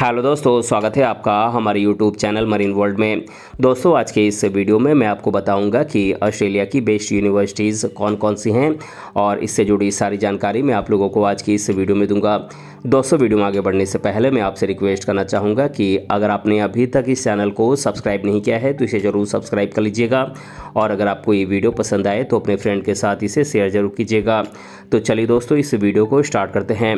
Hello दोस्तों, स्वागत है आपका हमारे यूट्यूब चैनल मरीन वर्ल्ड में। दोस्तों, आज के इस वीडियो में मैं आपको बताऊंगा कि ऑस्ट्रेलिया की बेस्ट यूनिवर्सिटीज़ कौन कौन सी हैं और इससे जुड़ी सारी जानकारी मैं आप लोगों को आज की इस वीडियो में दूंगा। दोस्तों, वीडियो में आगे बढ़ने से पहले मैं आपसे रिक्वेस्ट करना चाहूँगा कि अगर आपने अभी तक इस चैनल को सब्सक्राइब नहीं किया है तो इसे ज़रूर सब्सक्राइब कर लीजिएगा और अगर आपको ये वीडियो पसंद आए तो अपने फ्रेंड के साथ इसे शेयर ज़रूर कीजिएगा। तो चलिए दोस्तों, इस वीडियो को स्टार्ट करते हैं।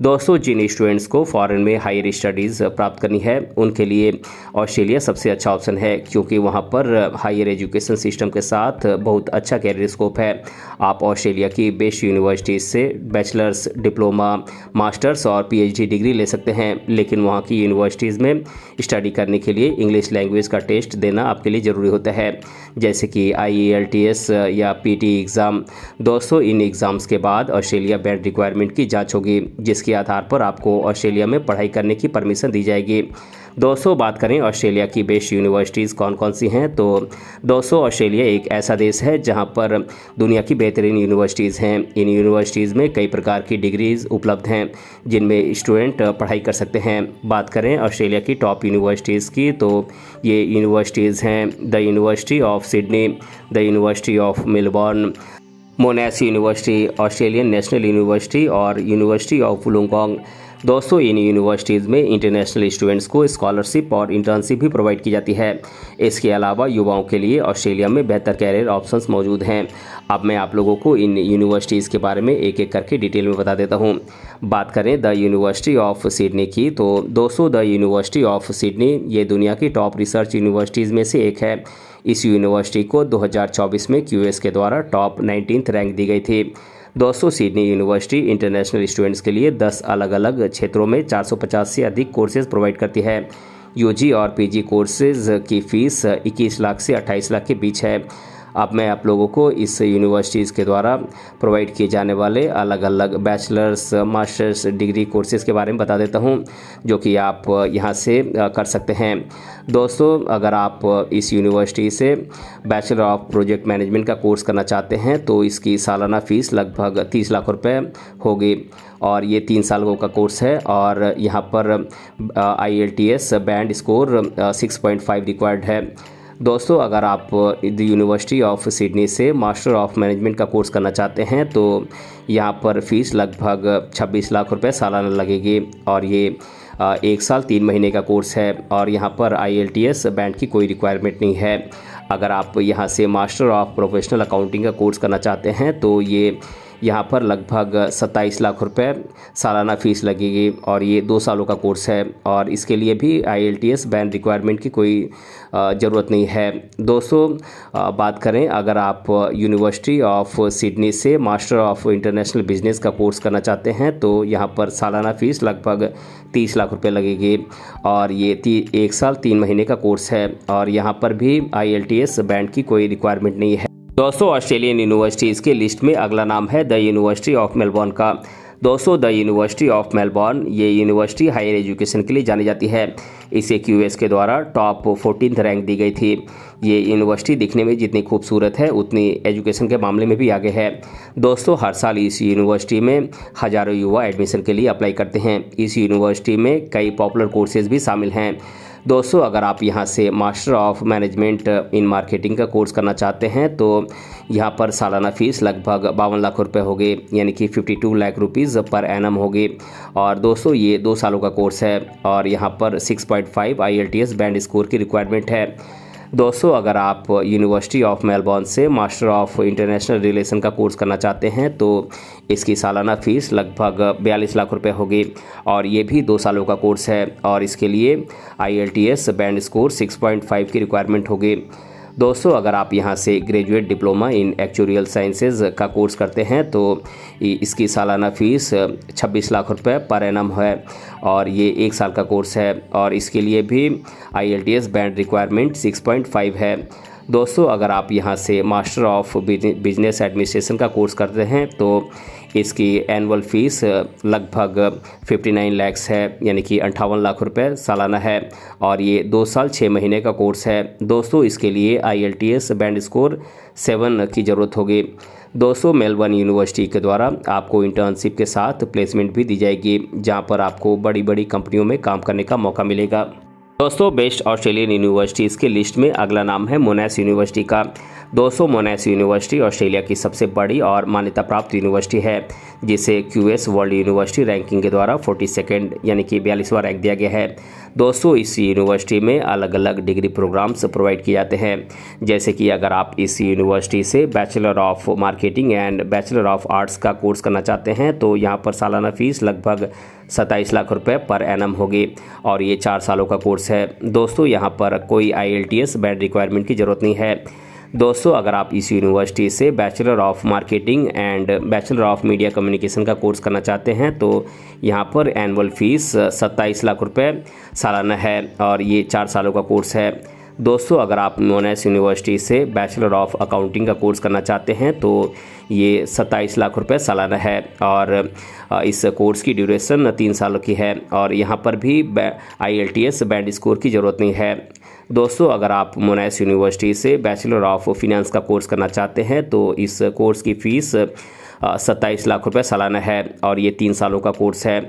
दोस्तों, जिन स्टूडेंट्स को फॉरेन में हायर स्टडीज़ प्राप्त करनी है उनके लिए ऑस्ट्रेलिया सबसे अच्छा ऑप्शन है, क्योंकि वहाँ पर हायर एजुकेशन सिस्टम के साथ बहुत अच्छा कैरियर स्कोप है। आप ऑस्ट्रेलिया की बेस्ट यूनिवर्सिटीज़ से बैचलर्स, डिप्लोमा, मास्टर्स और पीएचडी डिग्री ले सकते हैं, लेकिन वहाँ की यूनिवर्सिटीज़ में स्टडी करने के लिए इंग्लिश लैंग्वेज का टेस्ट देना आपके लिए ज़रूरी होता है, जैसे कि IELTS या PT एग्ज़ाम। दोस्तों, इन एग्ज़ाम्स के बाद ऑस्ट्रेलिया बैंड रिक्वायरमेंट की जांच होगी, जिसके आधार पर आपको ऑस्ट्रेलिया में पढ़ाई करने की परमिशन दी जाएगी। दोस्तों, बात करें ऑस्ट्रेलिया की बेस्ट यूनिवर्सिटीज़ कौन कौन सी हैं, तो दोस्तों ऑस्ट्रेलिया एक ऐसा देश है जहां पर दुनिया की बेहतरीन यूनिवर्सिटीज़ हैं। इन यूनिवर्सिटीज़ में कई प्रकार की डिग्रीज़ उपलब्ध हैं जिनमें स्टूडेंट पढ़ाई कर सकते हैं। बात करें ऑस्ट्रेलिया की टॉप यूनिवर्सिटीज़ की, तो ये यूनिवर्सिटीज़ हैं the university of Sydney, the university of Melbourne, मोनाश university, Australian national university और यूनिवर्सिटी ऑफ वुलोंगोंग। दोस्तों, इन यूनिवर्सिटीज़ में इंटरनेशनल स्टूडेंट्स को स्कॉलरशिप और इंटर्नशिप भी प्रोवाइड की जाती है। इसके अलावा युवाओं के लिए ऑस्ट्रेलिया में बेहतर कैरियर ऑप्शंस मौजूद हैं। अब मैं आप लोगों को इन यूनिवर्सिटीज़ के बारे में एक एक करके डिटेल में बता देता हूँ। बात करें द यूनिवर्सिटी ऑफ सिडनी की, तो दोस्तों द यूनिवर्सिटी ऑफ सिडनी ये दुनिया की टॉप रिसर्च यूनिवर्सिटीज़ में से एक है। इस यूनिवर्सिटी को 2024 में QS के द्वारा टॉप 19th रैंक दी गई थी। दोस्तों, सिडनी यूनिवर्सिटी इंटरनेशनल स्टूडेंट्स के लिए 10 अलग अलग क्षेत्रों में 450 से अधिक कोर्सेज प्रोवाइड करती है। UG और PG कोर्सेज की फ़ीस 21 लाख से 28 लाख के बीच है। अब मैं आप लोगों को इस यूनिवर्सिटीज़ के द्वारा प्रोवाइड किए जाने वाले अलग अलग बैचलर्स, मास्टर्स डिग्री कोर्सेज़ के बारे में बता देता हूं, जो कि आप यहां से कर सकते हैं। दोस्तों, अगर आप इस यूनिवर्सिटी से बैचलर ऑफ प्रोजेक्ट मैनेजमेंट का कोर्स करना चाहते हैं तो इसकी सालाना फ़ीस लगभग 30 लाख रुपए होगी और ये 3 सालों का कोर्स है और यहाँ पर IELTS बैंड स्कोर 6.5 रिक्वायर्ड है। दोस्तों, अगर आप द यूनिवर्सिटी ऑफ सिडनी से मास्टर ऑफ मैनेजमेंट का कोर्स करना चाहते हैं तो यहाँ पर फ़ीस लगभग 26 लाख रुपए सालाना लगेगी और ये 1 साल 3 महीने का कोर्स है और यहाँ पर IELTS बैंड की कोई रिक्वायरमेंट नहीं है। अगर आप यहाँ से मास्टर ऑफ प्रोफेशनल अकाउंटिंग का कोर्स करना चाहते हैं तो ये यहाँ पर लगभग 27 लाख रुपए सालाना फ़ीस लगेगी और ये 2 सालों का कोर्स है और इसके लिए भी IELTS बैंड रिक्वायरमेंट की कोई ज़रूरत नहीं है। दोस्तों, बात करें अगर आप यूनिवर्सिटी ऑफ सिडनी से मास्टर ऑफ इंटरनेशनल बिजनेस का कोर्स करना चाहते हैं तो यहाँ पर सालाना फ़ीस लगभग 30 लाख रुपए लगेगी और ये 1 साल 3 महीने का कोर्स है और यहाँ पर भी IELTS बैंड की कोई रिक्वायरमेंट नहीं है। दोस्तों, ऑस्ट्रेलियन यूनिवर्सिटीज़ के लिस्ट में अगला नाम है द यूनिवर्सिटी ऑफ मेलबर्न का। दोस्तों, द यूनिवर्सिटी ऑफ मेलबर्न ये यूनिवर्सिटी हायर एजुकेशन के लिए जानी जाती है। इसे QS के द्वारा टॉप 14th रैंक दी गई थी। ये यूनिवर्सिटी दिखने में जितनी खूबसूरत है उतनी एजुकेशन के मामले में भी आगे है। दोस्तों, हर साल इस यूनिवर्सिटी में हज़ारों युवा एडमिशन के लिए अप्लाई करते हैं। इस यूनिवर्सिटी में कई पॉपुलर कोर्सेज भी शामिल हैं। दोस्तों, अगर आप यहाँ से master of management in marketing का कोर्स करना चाहते हैं तो यहाँ पर सालाना फ़ीस लगभग 52 लाख रुपए होगी, यानी कि 52 लाख रुपीज़ पर एनम होगी और दोस्तों ये 2 सालों का कोर्स है और यहाँ पर 6.5 IELTS बैंड स्कोर की रिक्वायरमेंट है। दोस्तों, अगर आप यूनिवर्सिटी ऑफ मेलबर्न से मास्टर ऑफ इंटरनेशनल रिलेशन का कोर्स करना चाहते हैं तो इसकी सालाना फ़ीस लगभग 42 लाख रुपए होगी और ये भी 2 सालों का कोर्स है और इसके लिए IELTS बैंड स्कोर 6.5 की रिक्वायरमेंट होगी। दोस्तों, अगर आप यहाँ से graduate diploma in actuarial sciences का कोर्स करते हैं तो इसकी सालाना फ़ीस 26 लाख रुपए पर एनम है और ये 1 साल का कोर्स है और इसके लिए भी IELTS बैंड रिक्वायरमेंट 6.5 है। दोस्तों, अगर आप यहाँ से मास्टर ऑफ बिजनेस एडमिनिस्ट्रेशन का कोर्स करते हैं तो इसकी एनुअल फ़ीस लगभग 59 लाख है, यानी कि 58 लाख रुपए सालाना है और ये 2 साल 6 महीने का कोर्स है। दोस्तों, इसके लिए IELTS बैंड स्कोर 7 की ज़रूरत होगी। दोस्तों मेलबर्न यूनिवर्सिटी के द्वारा आपको इंटर्नशिप के साथ प्लेसमेंट भी दी जाएगी, जहां पर आपको बड़ी बड़ी कंपनियों में काम करने का मौका मिलेगा। दोस्तों बेस्ट ऑस्ट्रेलियन यूनिवर्सिटीज़ की लिस्ट में अगला नाम है मोनाश यूनिवर्सिटी का। दोस्तों मोनाश यूनिवर्सिटी ऑस्ट्रेलिया की सबसे बड़ी और मान्यता प्राप्त यूनिवर्सिटी है, जिसे QS वर्ल्ड यूनिवर्सिटी रैंकिंग के द्वारा 42 यानी कि 42वां रैंक दिया गया है। दोस्तों इस यूनिवर्सिटी में अलग अलग डिग्री प्रोग्राम्स प्रोवाइड किए जाते हैं, जैसे कि अगर आप इस यूनिवर्सिटी से bachelor of marketing and bachelor of arts का कोर्स करना चाहते हैं तो यहाँ पर सालाना फीस लगभग 27 लाख रुपए पर एनम होगी और ये 4 सालों का कोर्स है। दोस्तों यहाँ पर कोई IELTS बैंड रिक्वायरमेंट की ज़रूरत नहीं है। दोस्तों अगर आप इस यूनिवर्सिटी से bachelor of marketing and bachelor of media communication का कोर्स करना चाहते हैं तो यहाँ पर एनुअल फीस 27 लाख रुपए सालाना है और ये 4 सालों का कोर्स है। दोस्तों अगर आप मोनाश यूनिवर्सिटी से बैचलर ऑफ अकाउंटिंग का कोर्स करना चाहते हैं तो ये 27 लाख रुपए सालाना है और इस कोर्स की ड्यूरेशन 3 सालों की है और यहाँ पर भी IELTS बैंड स्कोर की ज़रूरत नहीं है। दोस्तों अगर आप मोनाश यूनिवर्सिटी से बैचलर ऑफ फिनेंस का कोर्स करना चाहते हैं तो इस कोर्स की फ़ीस 27 लाख रुपए सालाना है और ये 3 सालों का कोर्स है।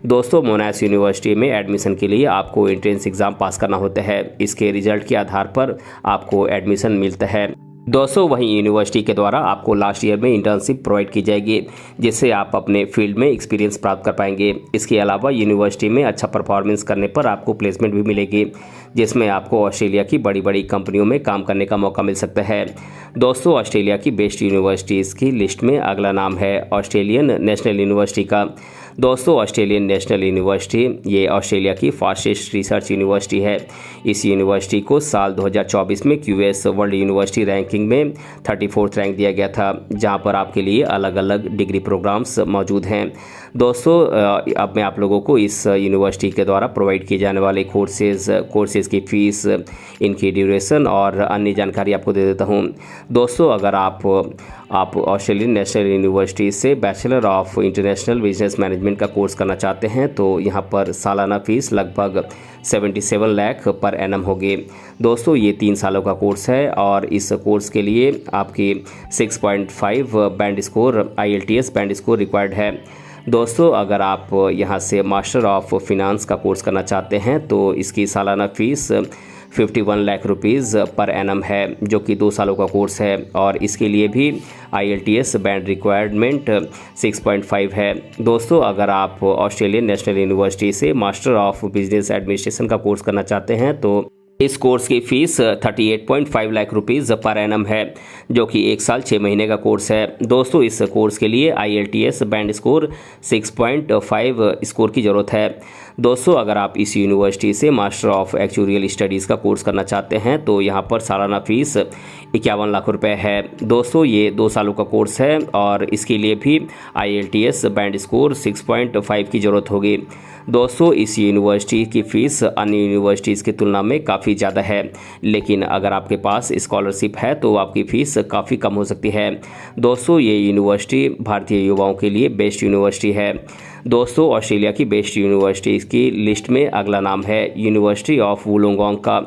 दोस्तों मोनाश यूनिवर्सिटी में एडमिशन के लिए आपको एंट्रेंस एग्ज़ाम पास करना होता है, इसके रिजल्ट के आधार पर आपको एडमिशन मिलता है। दोस्तों वहीं यूनिवर्सिटी के द्वारा आपको लास्ट ईयर में इंटर्नशिप प्रोवाइड की जाएगी, जिससे आप अपने फील्ड में एक्सपीरियंस प्राप्त कर पाएंगे। इसके अलावा यूनिवर्सिटी में अच्छा परफॉर्मेंस करने पर आपको प्लेसमेंट भी मिलेगी, जिसमें आपको ऑस्ट्रेलिया की बड़ी बड़ी कंपनियों में काम करने का मौका मिल सकता है। दोस्तों ऑस्ट्रेलिया की बेस्ट यूनिवर्सिटीज़ की लिस्ट में अगला नाम है ऑस्ट्रेलियन नेशनल यूनिवर्सिटी का। दोस्तों ऑस्ट्रेलियन नेशनल यूनिवर्सिटी ये ऑस्ट्रेलिया की फास्टेस्ट रिसर्च यूनिवर्सिटी है। इस यूनिवर्सिटी को साल 2024 में QS वर्ल्ड यूनिवर्सिटी रैंकिंग में 34th रैंक दिया गया था, जहां पर आपके लिए अलग अलग डिग्री प्रोग्राम्स मौजूद हैं। दोस्तों अब मैं आप लोगों को इस यूनिवर्सिटी के द्वारा प्रोवाइड किए जाने वाले कोर्सेज़ की फ़ीस, इनकी ड्यूरेशन और अन्य जानकारी आपको दे देता हूँ। दोस्तों अगर आप ऑस्ट्रेलियन नेशनल यूनिवर्सिटी से bachelor of international business management का कोर्स करना चाहते हैं तो यहाँ पर सालाना फ़ीस लगभग 77 लाख पर एनम होगी। दोस्तों ये 3 सालों का कोर्स है और इस कोर्स के लिए आपकी 6.5 band score IELTS band score required है। दोस्तों अगर आप यहाँ से मास्टर ऑफ फिनांस का कोर्स करना चाहते हैं तो इसकी सालाना fees 51 lakh rupees per annum है, जो कि 2 सालों का कोर्स है और इसके लिए भी IELTS बैंड रिक्वायरमेंट 6.5 है। दोस्तों अगर आप ऑस्ट्रेलियन नेशनल यूनिवर्सिटी से मास्टर ऑफ बिजनेस एडमिनिस्ट्रेशन का कोर्स करना चाहते हैं तो इस कोर्स की fees 38.5 lakh rupees per annum है, जो कि 1 साल 6 महीने का कोर्स है। दोस्तों इस कोर्स के लिए IELTS बैंड स्कोर 6.5 स्कोर की ज़रूरत है। दोस्तों अगर आप इस यूनिवर्सिटी से मास्टर ऑफ एक्चुरियल स्टडीज़ का कोर्स करना चाहते हैं तो यहाँ पर सालाना फ़ीस 51 लाख रुपए है। दोस्तों ये 2 सालों का कोर्स है और इसके लिए भी IELTS बैंड स्कोर 6.5 की ज़रूरत होगी। दोस्तों इस यूनिवर्सिटी की फ़ीस अन्य यूनिवर्सिटीज़ की तुलना में काफ़ी ज़्यादा है, लेकिन अगर आपके पास स्कॉलरशिप है तो आपकी फ़ीस काफ़ी कम हो सकती है। दोस्तों ये यूनिवर्सिटी भारतीय युवाओं के लिए बेस्ट यूनिवर्सिटी है। दोस्तों ऑस्ट्रेलिया की बेस्ट यूनिवर्सिटीज़ की लिस्ट में अगला नाम है यूनिवर्सिटी ऑफ वुलोंगोंग का।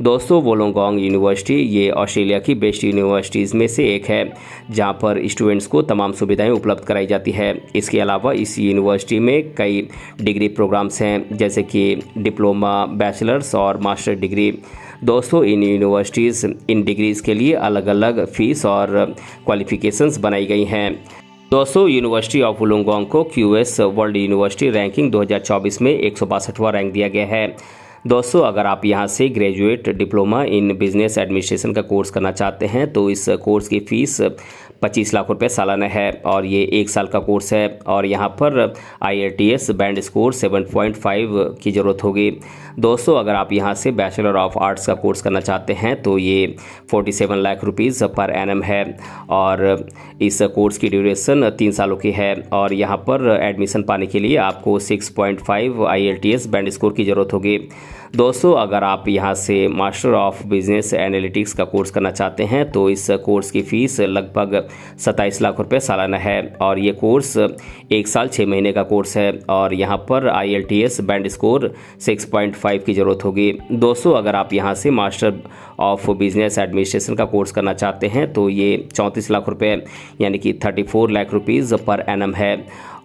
दोस्तों वुलोंगोंग यूनिवर्सिटी ये ऑस्ट्रेलिया की बेस्ट यूनिवर्सिटीज़ में से एक है, जहां पर स्टूडेंट्स को तमाम सुविधाएं उपलब्ध कराई जाती है। इसके अलावा इस यूनिवर्सिटी में कई डिग्री प्रोग्राम्स हैं, जैसे कि डिप्लोमा, बैचलर्स और मास्टर डिग्री। दोस्तों इन इन डिग्रीज़ के लिए अलग अलग फ़ीस और क्वालिफ़िकेशंस बनाई गई हैं। दोस्तों यूनिवर्सिटी ऑफ वुलोंगोंग को QS वर्ल्ड यूनिवर्सिटी रैंकिंग 2024 में 162वां रैंक दिया गया है। दोस्तों अगर आप यहां से graduate diploma in business administration का कोर्स करना चाहते हैं तो इस कोर्स की फ़ीस 25 लाख रुपए सालाना है और ये 1 साल का कोर्स है और यहाँ पर IELTS बैंड स्कोर 7.5 की ज़रूरत होगी। दोस्तों अगर आप यहाँ से बैचलर ऑफ आर्ट्स का कोर्स करना चाहते हैं तो ये 47 लाख रुपीज़ पर एनम है और इस कोर्स की ड्यूरेशन 3 सालों की है और यहाँ पर एडमिशन पाने के लिए आपको 6.5 IELTS बैंड स्कोर की ज़रूरत होगी। दोस्तों अगर आप यहाँ से मास्टर ऑफ बिजनेस एनालिटिक्स का कोर्स करना चाहते हैं तो इस कोर्स की फ़ीस लगभग 27 लाख रुपए सालाना है और ये कोर्स 1 साल 6 महीने का कोर्स है और यहाँ पर IELTS बैंड स्कोर 6.5 की ज़रूरत होगी। दोस्तों अगर आप यहाँ से मास्टर ऑफ बिजनेस एडमिनिस्ट्रेशन का कोर्स करना चाहते हैं तो ये 34 लाख रुपए यानी कि 34 लाख रुपीज़ पर एनम है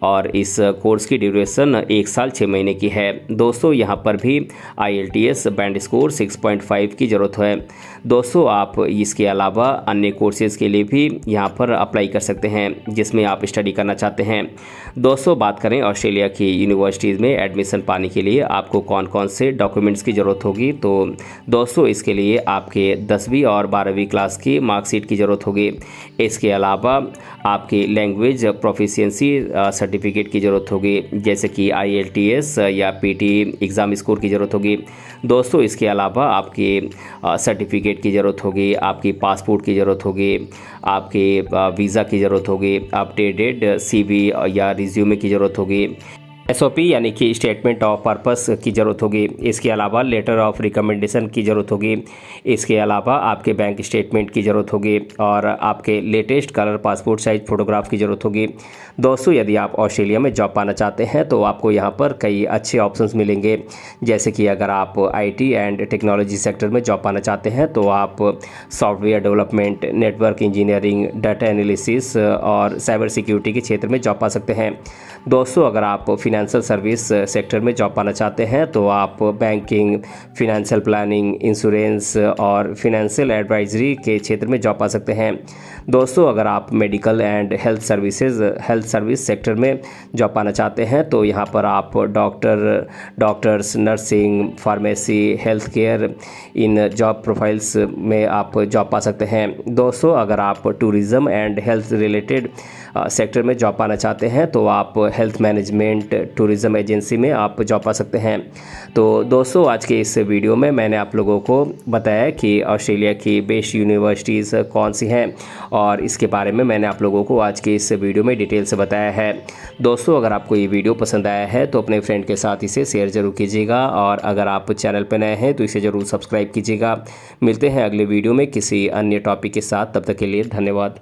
और इस कोर्स की ड्यूरेशन 1 साल 6 महीने की है। दोस्तों यहाँ पर भी IELTS बैंड स्कोर 6.5 की ज़रूरत है। दोस्तों आप इसके अलावा अन्य कोर्सेज़ के लिए भी यहाँ पर अप्लाई कर सकते हैं जिसमें आप स्टडी करना चाहते हैं। दोस्तों बात करें ऑस्ट्रेलिया की यूनिवर्सिटीज़ में एडमिशन पाने के लिए आपको कौन कौन से डॉक्यूमेंट्स की ज़रूरत होगी, तो दोस्तों इसके लिए आपके 10वीं और 12वीं क्लास की मार्कशीट की ज़रूरत होगी। इसके अलावा आपकी लैंग्वेज प्रोफिशिएंसी सर्टिफिकेट की ज़रूरत होगी जैसे कि IELTS या PT एग्ज़ाम स्कोर की ज़रूरत होगी। दोस्तों इसके अलावा आपकी सर्टिफिकेट की ज़रूरत होगी, आपकी पासपोर्ट की ज़रूरत होगी, आपके वीज़ा की ज़रूरत होगी, अपडेटेड CV या रिज्यूमे की ज़रूरत होगी, SOP यानी कि स्टेटमेंट ऑफ पर्पस की ज़रूरत होगी। इसके अलावा लेटर ऑफ रिकमेंडेशन की ज़रूरत होगी। इसके अलावा आपके बैंक स्टेटमेंट की ज़रूरत होगी और आपके latest colour passport size photograph की ज़रूरत होगी। दोस्तों यदि आप ऑस्ट्रेलिया में जॉब पाना चाहते हैं तो आपको यहाँ पर कई अच्छे ऑप्शंस मिलेंगे जैसे कि अगर आप IT एंड टेक्नोलॉजी सेक्टर में जॉब पाना चाहते हैं तो आप software development, network engineering, data analysis और साइबर सिक्योरिटी के क्षेत्र में जॉब पा सकते हैं। दोस्तों अगर आप फिनेंशियल सर्विस सेक्टर में जॉब पाना चाहते हैं तो आप बैंकिंग, फिनेंशियल प्लानिंग, इंश्योरेंस और फिनेंशियल एडवाइजरी के क्षेत्र में जॉब पा सकते हैं। दोस्तों अगर आप medical and health service sector में जॉब पाना चाहते हैं तो यहाँ पर आप doctors, nursing, pharmacy, health care इन जॉब प्रोफाइल्स में आप जॉब पा सकते हैं। दोस्तों अगर आप tourism and health related sector में जॉब पाना चाहते हैं तो आप हेल्थ मैनेजमेंट टूरिज़्म एजेंसी में आप जॉब पा सकते हैं। तो दोस्तों आज के इस वीडियो में मैंने आप लोगों को बताया कि ऑस्ट्रेलिया की बेस्ट यूनिवर्सिटीज़ कौन सी हैं और इसके बारे में मैंने आप लोगों को आज के इस वीडियो में डिटेल से बताया है। दोस्तों अगर आपको ये वीडियो पसंद आया है तो अपने फ्रेंड के साथ इसे शेयर ज़रूर कीजिएगा और अगर आप चैनल पर नए हैं तो इसे ज़रूर सब्सक्राइब कीजिएगा। मिलते हैं अगले वीडियो में किसी अन्य टॉपिक के साथ, तब तक के लिए धन्यवाद।